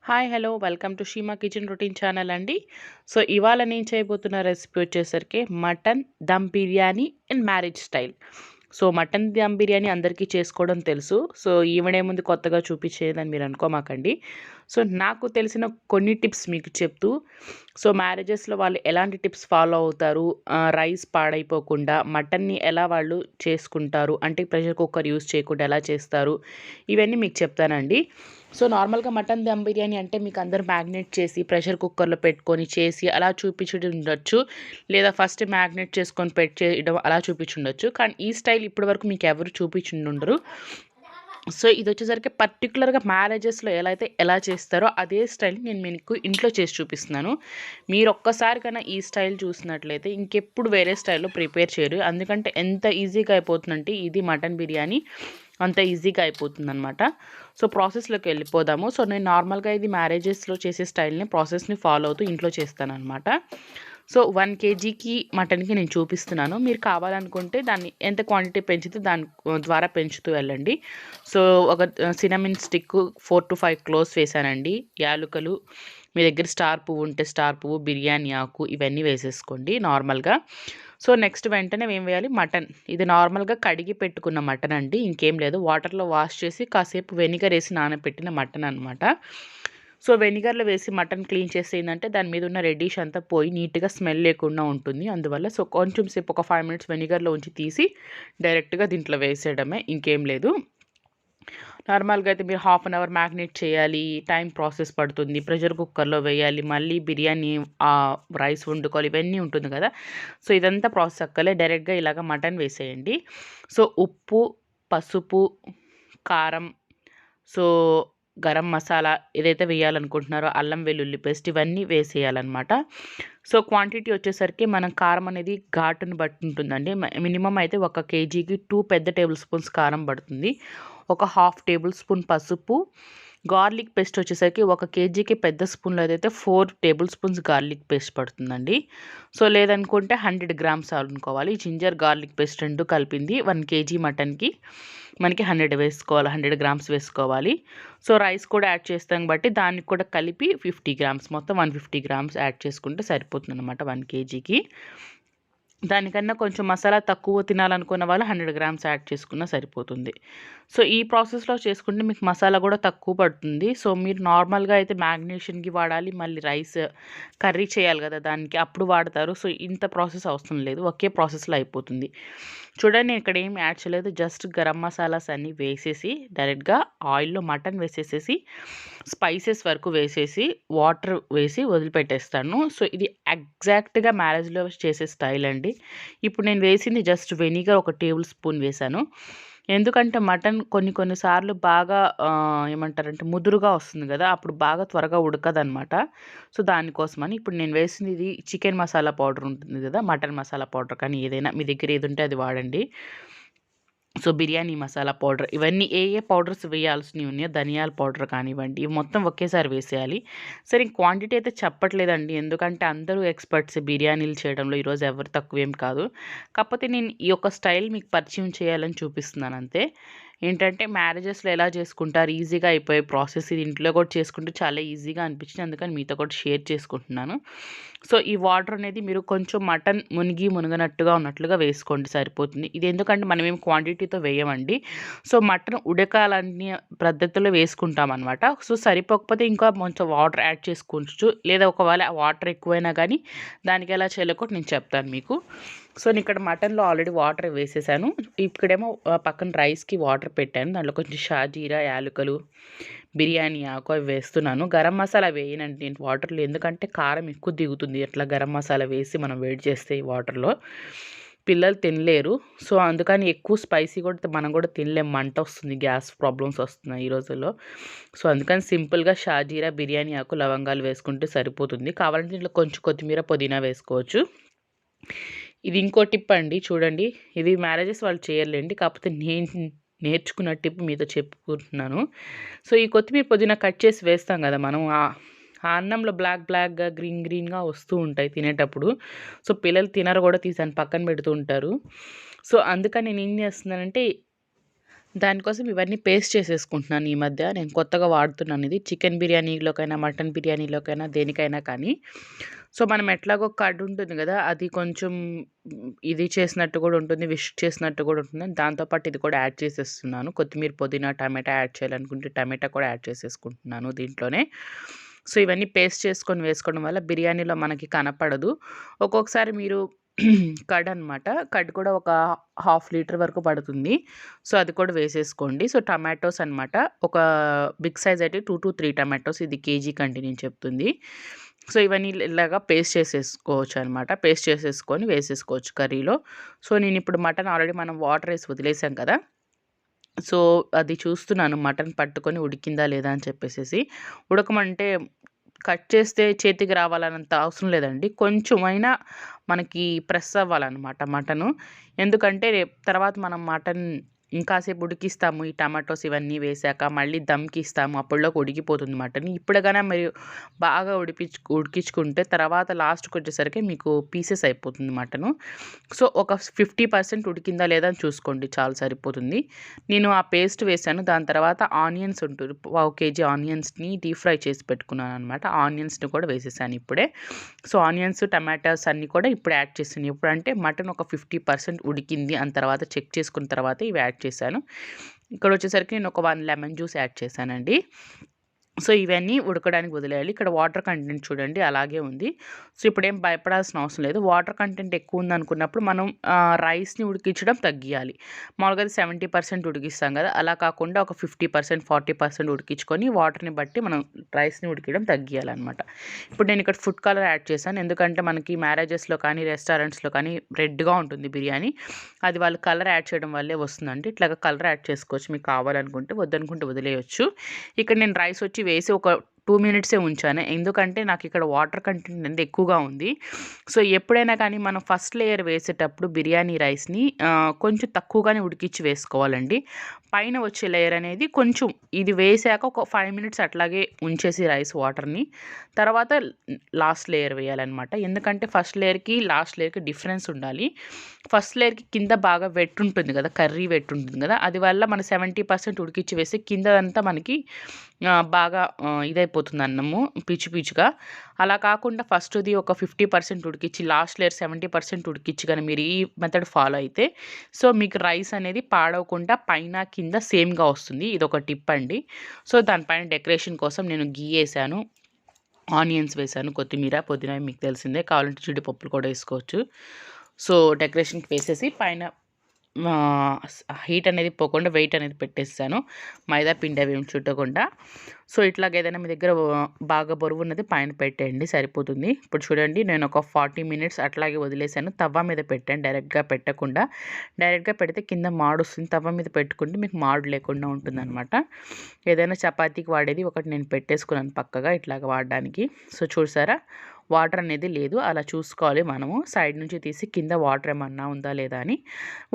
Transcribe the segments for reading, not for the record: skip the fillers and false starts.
Hi hello welcome to Sheema kitchen routine channel అండి. So ఇవాళ నేను చేయబోతున్న రెసిపీ వచ్చేసరికి mutton dum biryani and marriage style. So mutton dum biryani అందరికీ చేసుకోవడం తెలుసు. సో ఈవిడేముంది కొత్తగా చూపించేదని మీరు అనుకోమాకండి. సో నాకు తెలిసిన కొన్ని టిప్స్ మీకు చెప్తూ, సో మ్యారేజెస్లో వాళ్ళు ఎలాంటి టిప్స్ ఫాలో అవుతారు, రైస్ పాడైపోకుండా మటన్ని ఎలా వాళ్ళు చేసుకుంటారు, అంటే ప్రెషర్ కుక్కర్ యూస్ చేయకుండా ఎలా చేస్తారు, ఇవన్నీ మీకు చెప్తానండి. సో నార్మల్గా మటన్ దమ్ బిర్యానీ అంటే మీకు అందరూ మ్యాగ్నేట్ చేసి ప్రెషర్ కుక్కర్లో పెట్టుకొని చేసి అలా చూపించుండొచ్చు, ఉండొచ్చు, లేదా ఫస్ట్ మ్యాగ్నేట్ చేసుకొని పెట్టి చేయడం అలా చూపించుండొచ్చు. కానీ ఈ స్టైల్ ఇప్పటివరకు మీకు ఎవరు చూపించుండరు. సో ఇది వచ్చేసరికి పర్టికులర్గా మ్యారేజెస్లో ఎలా చేస్తారో అదే స్టైల్ నేను మీకు ఇంట్లో చేసి చూపిస్తున్నాను. మీరు ఒక్కసారి కన్నా ఈ స్టైల్ చూసినట్లయితే ఇంకెప్పుడు వేరే స్టైల్లో ప్రిపేర్ చేయరు. ఎందుకంటే ఎంత ఈజీగా అయిపోతుందంటే ఇది మటన్ బిర్యానీ అంత ఈజీగా అయిపోతుందన్నమాట. సో ప్రాసెస్లోకి వెళ్ళిపోదాము. సో నేను నార్మల్గా ఇది మ్యారేజెస్లో చేసే స్టైల్ని ప్రాసెస్ని ఫాలో అవుతూ ఇంట్లో చేస్తానన్నమాట. సో 1 కేజీకి మటన్కి నేను చూపిస్తున్నాను. మీరు కావాలనుకుంటే దాన్ని ఎంత క్వాంటిటీ పెంచితే దాని ద్వారా పెంచుతూ వెళ్ళండి. సో ఒక సినమిన్ స్టిక్ 4 to 5 క్లోవ్స్ వేసానండి. యాలుకలు, మీ దగ్గర స్టార్ పువ్వు ఉంటే స్టార్ పువ్వు, బిర్యానీ ఆకు ఇవన్నీ వేసేసుకోండి నార్మల్గా. సో నెక్స్ట్ వెంటనే ఏం వేయాలి, మటన్. ఇది నార్మల్గా కడిగి పెట్టుకున్న మటన్ అండి, ఇంకేం లేదు. వాటర్లో వాష్ చేసి కాసేపు వెనిగర్ వేసి నానబెట్టిన మటన్ అనమాట. సో వెనిగర్లో వేసి మటన్ క్లీన్ చేస్తే ఏంటంటే దాని మీద ఉన్న రెడ్డిష్ అంతా పోయి నీట్గా స్మెల్ లేకుండా ఉంటుంది. అందువల్ల సో కొంచెం సేపు ఒక 5 minutes వెనిగర్లో ఉంచి తీసి డైరెక్ట్గా దీంట్లో వేసేయడమే, ఇంకేం లేదు. నార్మల్గా అయితే మీరు 1/2 hour మ్యాగ్నేట్ చేయాలి, టైం ప్రాసెస్ పడుతుంది, ప్రెషర్ కుక్కర్లో వేయాలి, మళ్ళీ బిర్యానీ రైస్ వండుకోవాలి, ఇవన్నీ ఉంటుంది కదా. సో ఇదంతా ప్రాసెస్ అక్కలే, డైరెక్ట్గా ఇలాగ మటన్ వేసేయండి. సో ఉప్పు, పసుపు, కారం, సో గరం మసాలా ఏదైతే వేయాలనుకుంటున్నారో అల్లం వెల్లుల్లి పేస్ట్ ఇవన్నీ వేసేయాలన్నమాట. సో క్వాంటిటీ వచ్చేసరికి మనం కారం అనేది ఘాటుని బట్టి ఉంటుందండి. మినిమం అయితే 1 కేజీకి 2 పెద్ద టేబుల్ స్పూన్స్ కారం పడుతుంది. ఒక 1/2 టేబుల్ స్పూన్ పసుపు. గార్లిక్ పేస్ట్ వచ్చేసరికి 1 కేజీకి పెద్ద స్పూన్లో అయితే 4 టేబుల్ స్పూన్స్ గార్లిక్ పేస్ట్ పడుతుందండి. సో లేదనుకుంటే 100 grams అనుకోవాలి. జింజర్ గార్లిక్ పేస్ట్ రెండు కలిపింది 1 కేజీ మటన్కి మనకి 100 వేసుకోవాలి, 100 grams వేసుకోవాలి. సో రైస్ కూడా యాడ్ చేస్తాం బట్టి దానికి కూడా కలిపి 50 grams, మొత్తం 150 grams యాడ్ చేసుకుంటే సరిపోతుంది అనమాట 1 కేజీకి. దానికన్నా కొంచెం మసాలా తక్కువ తినాలనుకున్న వాళ్ళు 100 grams యాడ్ చేసుకున్నా సరిపోతుంది. సో ఈ ప్రాసెస్లో చేసుకుంటే మీకు మసాలా కూడా తక్కువ పడుతుంది. సో మీరు నార్మల్గా అయితే మ్యాగ్నేషన్కి వాడాలి, మళ్ళీ రైస్ కర్రీ చేయాలి కదా దానికి, అప్పుడు వాడతారు. సో ఇంత ప్రాసెస్ అవసరం లేదు, ఒకే ప్రాసెస్లో అయిపోతుంది. చూడండి నేను ఇక్కడ ఏం యాడ్ చేయలేదు, జస్ట్ గరం మసాలాస్ అన్నీ వేసేసి డైరెక్ట్గా ఆయిల్లో మటన్ వేసేసేసి స్పైసెస్ వరకు వేసేసి వాటర్ వేసి వదిలిపెట్టేస్తాను. సో ఇది ఎగ్జాక్ట్గా మ్యారేజ్లో చేసే స్టైల్ అండి. ఇప్పుడు నేను వేసింది జస్ట్ వెనిగర్ 1 టేబుల్ స్పూన్ వేసాను. ఎందుకంటే మటన్ కొన్నిసార్లు బాగా ఏమంటారంటే ముదురుగా వస్తుంది కదా, అప్పుడు బాగా త్వరగా ఉడకదనమాట. సో దానికోసమని ఇప్పుడు నేను వేసింది ఇది చికెన్ మసాలా పౌడర్ ఉంటుంది కదా, మటన్ మసాలా పౌడర్ కానీ ఏదైనా మీ దగ్గర ఏది ఉంటే అది వాడండి. సో బిర్యానీ మసాలా పౌడర్, ఇవన్నీ ఏ పౌడర్స్ వేయాల్సినవి ఉన్నాయో, ధనియాల పౌడర్ కానివ్వండి, ఇవి మొత్తం ఒకేసారి వేసేయాలి. సరే క్వాంటిటీ అయితే చెప్పట్లేదండి, ఎందుకంటే అందరూ ఎక్స్పర్ట్స్ బిర్యానీలు చేయడంలో, ఈరోజు ఎవరు తక్కువేం కాదు. కాకపోతే నేను ఈ యొక్క స్టైల్ మీకు పరిచయం చేయాలని చూపిస్తున్నాను అంతే. ఏంటంటే మ్యారేజెస్లో ఎలా చేసుకుంటారు, ఈజీగా అయిపోయే ప్రాసెస్, ఇది ఇంట్లో కూడా చేసుకుంటే చాలా ఈజీగా అనిపించింది, అందుకని మీతో కూడా షేర్ చేసుకుంటున్నాను. సో ఈ వాటర్ అనేది మీరు కొంచెం మటన్ మునగనట్టుగా ఉన్నట్లుగా వేసుకోండి సరిపోతుంది. ఇది ఎందుకంటే మనం ఏం క్వాంటిటీతో వేయమండి. సో మటన్ ఉడకాలనే పద్ధతిలో వేసుకుంటాం అనమాట. సో సరిపోకపోతే ఇంకా కొంచెం వాటర్ యాడ్ చేసుకోవచ్చు, లేదా ఒకవేళ వాటర్ ఎక్కువైనా కానీ దానికి ఎలా చేయాలో కూడా నేను చెప్తాను మీకు. సో నేను ఇక్కడ మటన్లో ఆల్రెడీ వాటర్ వేసేసాను. ఇక్కడేమో పక్కన రైస్కి వాటర్ పెట్టాను, దాంట్లో కొంచెం షాజీరా, యాలకులు, బిర్యానీ ఆకు అవి వేస్తున్నాను. గరం మసాలా వేయనండి నేను వాటర్లో, ఎందుకంటే కారం ఎక్కువ దిగుతుంది అట్లా గరం మసాలా వేసి మనం వేడి చేస్తే ఈ వాటర్లో, పిల్లలు తినలేరు. సో అందుకని ఎక్కువ స్పైసీ కూడా మనం కూడా తినలేం, మంట వస్తుంది, గ్యాస్ ప్రాబ్లమ్స్ వస్తున్నాయి ఈ రోజుల్లో. సో అందుకని సింపుల్గా షాజీరా, బిర్యానీ ఆకు, లవంగాలు వేసుకుంటే సరిపోతుంది. కావాలంటే దీంట్లో కొంచెం కొత్తిమీర, పుదీనా వేసుకోవచ్చు. ఇది ఇంకో టిప్ అండి, చూడండి. ఇది మ్యారేజెస్ వాళ్ళు చేయలేండి, కాకపోతే నేను నేర్చుకున్న టిప్ మీతో చెప్పుకుంటున్నాను. సో ఈ కొత్తిమీర, పుదీనా కట్ చేసి వేస్తాం కదా మనం, ఆ అన్నంలో బ్లాక్గా గ్రీన్గా వస్తూ ఉంటాయి తినేటప్పుడు. సో పిల్లలు తినరు కూడా, తీసాను పక్కన పెడుతూ ఉంటారు. సో అందుకని నేను ఏం చేస్తున్నానంటే దానికోసం ఇవన్నీ పేస్ట్ చేసేసుకుంటున్నాను ఈ మధ్య. నేను కొత్తగా వాడుతున్నాను ఇది. చికెన్ బిర్యానీలోకైనా, మటన్ బిర్యానీలోకైనా దేనికైనా కానీ. సో, మనం ఎట్లాగో కర్డ్ ఉంటుంది గదా! అది కొంచెం ఇది చేసినట్టు గూడా ఉంటుంది. విస్క్ చేసినట్టు గూడా ఉంటుంది. దాంతో పాటు ఇది కూడా యాడ్ చేసేస్తున్నాను. కొత్తిమీర, పుదీనా, టమాటా యాడ్ చేయాలనుకుంటే టమాటా కూడా యాడ్ చేసేసుకుంటున్నాను దీంట్లోనే. సో, ఇవన్నీ పేస్ట్ చేసుకొని వేసుకోవడం వల్ల బిర్యానీలో మనకి కనపడదు. ఒక్కొక్కసారి మీరు కర్డ్ అనమాట. కర్డ్ కూడా ఒక హాఫ్ లీటర్ వరకు పడుతుంది. సో, అది కూడా వేసేసుకోండి. సో, టమాటోస్ అనమాట. ఒక బిగ్ సైజ్ అయితే 2-3 టమాటోస్. ఇది కేజీకండి నేను చెప్తుంది. సో, ఇవన్నీ ఇలాగా పేస్ట్ చేసేసుకోవచ్చు అనమాట. పేస్ట్ చేసేసుకొని వేసేసుకోవచ్చు కర్రీలో. సో, నేనిప్పుడు మటన్ ఆల్రెడీ మనం వాటర్ ఏసి వదిలేసాం కదా! సో, అది చూస్తున్నాను మటన్ పట్టుకొని ఉడికిందా లేదా అని చెప్పేసేసి. ఉడకమంటే కట్ చేస్తే చేతికి రావాలన్నంత అవసరం లేదండి. కొంచెమైనా మనకి ప్రెస్ అవ్వాలనమాట మటను. ఎందుకంటే తర్వాత మనం మటన్ ఇంకాసేపు ఉడికిస్తాము. ఈ టమాటోస్ ఇవన్నీ వేశాక మళ్ళీ దమ్‌కిస్తాము. అప్పటిలోకి ఉడికిపోతుంది మటన్. ఇప్పుడుగానే మీరు బాగా ఉడికించుకుంటే తర్వాత లాస్ట్‌కొచ్చేసరికి మీకు పీసెస్ అయిపోతుంది మటను. సో, ఒక 50% ఉడికిందా లేదా అని చూసుకోండి చాలు సరిపోతుంది. నేను ఆ పేస్ట్ వేశాను. దాని తర్వాత ఆనియన్స్ ఉంటుంది. పావు కేజీ ఆనియన్స్‌ని డీప్ ఫ్రై చేసి పెట్టుకున్నాననమాట. ఆనియన్స్‌ని కూడా వేసేసాను ఇప్పుడే. సో, ఆనియన్స్, టమాటాస్ అన్నీ కూడా ఇప్పుడు యాడ్ చేశాను. ఎప్పుడంటే మటన్ ఒక 50% ఉడికింది అని తర్వాత చెక్ చేసుకున్న తర్వాత ఇవి యాడ్ చేశాను. ఇక్కడొచ్చేసరికి నేను ఒక 1 లెమన్ జ్యూస్ యాడ్ చేశానండి. సో, ఇవన్నీ ఉడకడానికి వదిలేయాలి. ఇక్కడ వాటర్ కంటెంట్ చూడండి అలాగే ఉంది. సో, ఇప్పుడేం భయపడాల్సిన అవసరం లేదు. వాటర్ కంటెంట్ ఎక్కువుందనుకున్నప్పుడు మనం రైస్‌ని ఉడికించడం తగ్గియాలి. మామూలుగా అయితే 70% ఉడికిస్తాం గదా! అలా కాకుండా ఒక 50%, 40% ఉడికించుకొని వాటర్‌ని బట్టి మనం రైస్‌ని ఉడికియడం తగ్గియాలనమాట. ఇప్పుడు నేను ఇక్కడ ఫుడ్ కలర్ యాడ్ చేశాను. ఎందుకంటే మనకి మ్యారేజెస్‌లో కానీ, రెస్టారెంట్స్‌లో కానీ రెడ్‌గా ఉంటుంది బిర్యానీ. అది వాళ్ళు కలర్ యాడ్ చేయడం వల్లే వస్తుందండి. ఇట్లాగా కలర్ యాడ్ చేసుకోవచ్చు మీకు కావాలనుకుంటే. వద్దనుకుంటే వదిలేయొచ్చు. ఇక్కడ నేను రైస్ వచ్చి వేసి ఒక 2 మినిట్సే ఉంచాను. ఎందుకంటే నాకిక్కడ వాటర్ కంటెంట్ అనేది ఎక్కువగా ఉంది. సో, ఎప్పుడైనా కానీ మనం ఫస్ట్ లేయర్ వేసేటప్పుడు బిర్యానీ రైస్‌ని కొంచెం తక్కువగానే ఉడికిచ్చి వేసుకోవాలండి. పైన వచ్చే లేయర్ అనేది కొంచెం ఇది వేశాక ఒక 5 మినిట్స్ అట్లాగే ఉంచేసి రైస్ వాటర్‌ని తర్వాత లాస్ట్ లేయర్ వేయాలనమాట. ఎందుకంటే ఫస్ట్ లేయర్‌కి, లాస్ట్ లేయర్‌కి డిఫరెన్స్ ఉండాలి. ఫస్ట్ లేయర్‌కి కింద బాగా వెట్ ఉంటుంది గదా! కర్రీ వెట్ ఉంటుంది గదా! అది వల్ల మనం 70% ఉడికిచ్చి వేస్తే కిందదంతా మనకి బాగా ఇదైపోతుంది అన్నము పీచు పీచుగా. అలా కాకుండా ఫస్ట్‌ది ఒక 50% ఉడికిచ్చి లాస్ట్ లేయర్ 70% ఉడికిచ్చి గాని మీరు ఈ మెథడ్ ఫాలో అయితే సో, మీకు రైస్ అనేది పాడవకుండా పైన, కింద సేమ్‌గా వస్తుంది. ఇదొక టిప్ అండి. సో, దానిపైన డెకరేషన్ కోసం నేను ఘీ ఏసాను. ఆనియన్స్ వేశాను. కొత్తిమీర, పుదీనా మీకు తెలిసిందే. కావాలంటే జీడిపప్పులు కూడా ఏసుకోవచ్చు. సో, డెకరేషన్‌కి వేసేసి పైన హీట్ అనేది పోకుండా వెయిట్ అనేది పెట్టేసాను. మైదా పిండి అవి ఏమి చుట్టకుండా. సో, ఇట్లాగ ఏదైనా మీ దగ్గర బాగా బరువున్నది పైన పెట్టేయండి సరిపోతుంది. ఇప్పుడు చూడండి నేను ఒక 40 మినిట్స్ అట్లాగే వదిలేసాను. తవ్వ మీద పెట్టాను డైరెక్ట్‌గా పెట్టకుండా. డైరెక్ట్‌గా పెడితే కింద మాడొస్తుంది. తవ్వ మీద పెట్టుకుంటే మీకు మాడు లేకుండా ఉంటుందనమాట. ఏదైనా చపాతీకి వాడేది ఒకటి నేను పెట్టేసుకున్నాను పక్కగా ఇట్లాగ వాడడానికి. సో, చూసారా? వాటర్ అనేది లేదు. అలా చూసుకోవాలి మనము. సైడ్ నుంచి తీసి కింద వాటర్ ఏమన్నా ఉందా లేదా అని.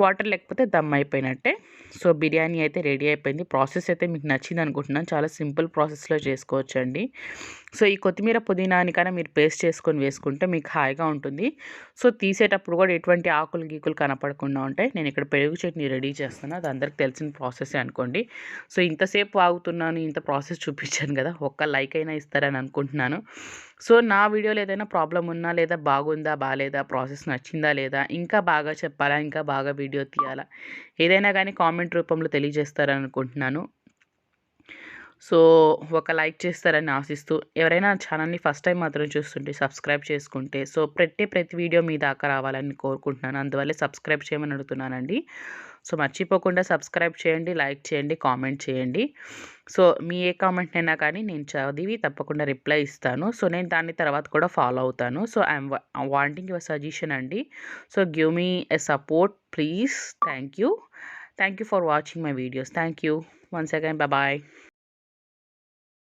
వాటర్ లేకపోతే దమ్ అయిపోయినట్టే. సో, బిర్యానీ అయితే రెడీ అయిపోయింది. ప్రాసెస్ అయితే మీకు నచ్చింది అనుకుంటున్నాను. చాలా సింపుల్ ప్రాసెస్‌లో చేసుకోవచ్చండి. సో, ఈ కొత్తిమీర, పుదీనాని కన్నా మీరు పేస్ట్ చేసుకొని వేసుకుంటే మీకు హాయిగా ఉంటుంది. సో, తీసేటప్పుడు కూడా ఎటువంటి ఆకులు, గీకులు కనపడకుండా ఉంటాయి. నేను ఇక్కడ పెరుగు చట్నీ రెడీ చేస్తున్నా. అది అందరికి తెలిసిన ప్రాసెసే అనుకోండి. సో, ఇంతసేపు ఆగుతున్నాను, ఇంత ప్రాసెస్ చూపించాను కదా! ఒక్క లైక్ అయినా ఇస్తారని అనుకుంటున్నాను. సో, నా వీడియోలో ఏదైనా ప్రాబ్లమ్ ఉన్నా లేదా బాగుందా, బాలేదా, ప్రాసెస్ నచ్చిందా లేదా, ఇంకా బాగా చెప్పాలా, ఇంకా బాగా వీడియో తీయాలా, ఏదైనా గానీ కామెంట్ రూపంలో తెలియజేస్తారని అనుకుంటున్నాను. సో, ఒక లైక్ చేస్తారని ఆశిస్తూ, ఎవరైనా ఛానల్‌ని ఫస్ట్ టైం మాత్రం చూస్తుంటే సబ్స్క్రైబ్ చేసుకుంటే, సో, ప్రతి వీడియో మీ దాకా రావాలని కోరుకుంటున్నాను. అందువల్లే సబ్స్క్రైబ్ చేయమని అడుగుతున్నానండి. సో, మర్చిపోకుండా సబ్స్క్రైబ్ చేయండి, లైక్ చేయండి, కామెంట్ చేయండి. సో, మీ ఏ కామెంట్‌నైనా కానీ నేను చదివి తప్పకుండా రిప్లై ఇస్తాను. సో, నేను దాన్ని తర్వాత కూడా ఫాలో అవుతాను. So, I'm wanting your suggestion అండి. So, give me a support please. Thank you. Thank you for watching my videos. Thank you. Once again. Bye.